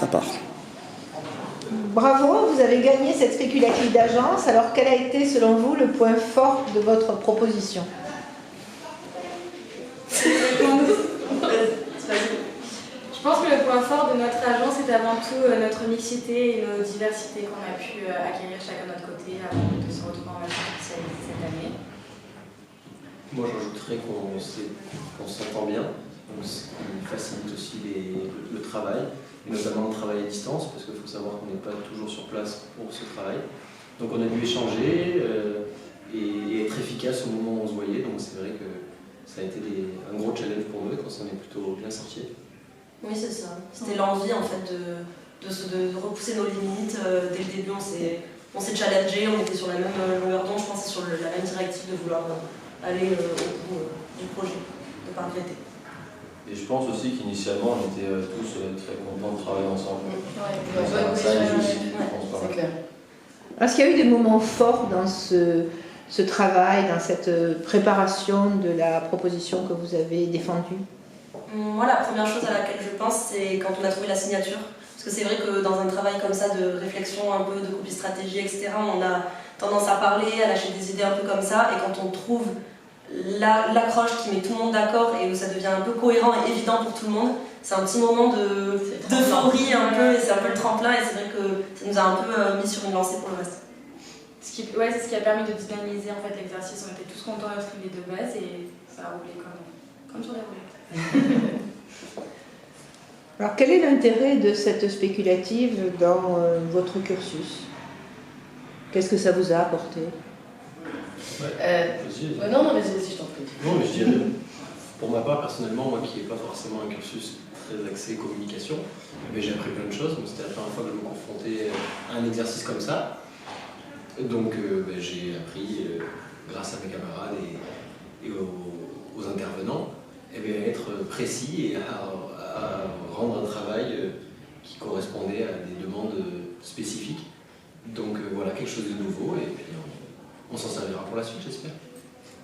sa part. Bravo, vous avez gagné cette spéculative d'agence. Alors, quel a été, selon vous, le point fort de votre proposition? Je pense que le point fort de notre agence est avant tout notre mixité et nos diversités qu'on a pu acquérir chacun de notre côté avant de se retrouver en master spécialisé cette année. Moi, j'ajouterais qu'on s'entend bien, donc ce qui facilite aussi le travail, et notamment le travail à distance, parce qu'il faut savoir qu'on n'est pas toujours sur place pour ce travail. Donc on a dû échanger et être efficace au moment où on se voyait, donc c'est vrai que ça a été un gros challenge pour nous et qu'on s'en est plutôt bien sorti. Oui, c'est ça. C'était l'envie en fait de repousser nos limites. Dès le début, on s'est challengé, on était sur la même longueur d'onde, je pensais sur la même directive de vouloir aller au bout du projet, de ne pas regretter. Et je pense aussi qu'initialement, on était tous très contents de travailler ensemble. Ouais, ça a aidé aussi, je pense pas. C'est clair. Est-ce qu'il y a eu des moments forts dans ce travail, dans cette préparation de la proposition que vous avez défendue? Moi, la première chose à laquelle je pense, c'est quand on a trouvé la signature. Parce que c'est vrai que dans un travail comme ça de réflexion, un peu de copie stratégie, etc., on a tendance à parler, à lâcher des idées un peu comme ça. Et quand on trouve l'accroche qui met tout le monde d'accord et où ça devient un peu cohérent et évident pour tout le monde, c'est un petit moment d'euphorie un peu, et c'est un peu le tremplin. Et c'est vrai que ça nous a un peu mis sur une lancée pour le reste. C'est ce qui a permis de dynamiser en fait, l'exercice. On était tous contents d'être les deux bases et ça a roulé comme sur les roulettes. Alors, quel est l'intérêt de cette spéculative dans votre cursus? Qu'est-ce que ça vous a apporté? Non, vas-y, je t'en prie. Non, mais je dirais, pour ma part, personnellement, moi qui n'ai pas forcément un cursus très axé communication, mais j'ai appris plein de choses. C'était la première fois que je me confrontais à un exercice comme ça. Donc j'ai appris, grâce à mes camarades et aux intervenants, à être précis et à rendre un travail qui correspondait à des demandes spécifiques. Donc voilà, quelque chose de nouveau et puis on s'en servira pour la suite, j'espère.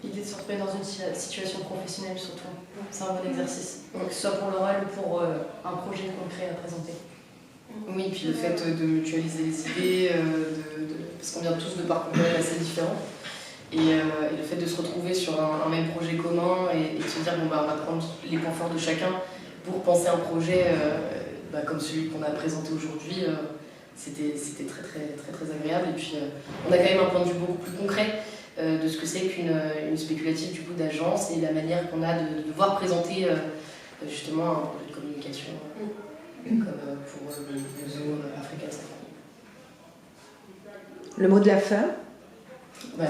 L'idée de se retrouver dans une situation professionnelle surtout, c'est un bon exercice, que ce soit pour l'oral ou pour un projet concret à présenter. Oui, puis le fait de mutualiser les idées, parce qu'on vient tous de parcours assez différents, et le fait de se retrouver sur un même projet commun et de se dire bon, on va prendre les points forts de chacun pour penser un projet comme celui qu'on a présenté aujourd'hui, c'était très, très, très, très agréable. Et puis on a quand même un point de vue beaucoup plus concret de ce que c'est qu'une spéculative du coup d'agence et la manière qu'on a de devoir présenter justement un projet de communication comme pour le zoo Africa Safari. Le mot de la fin? Ouais,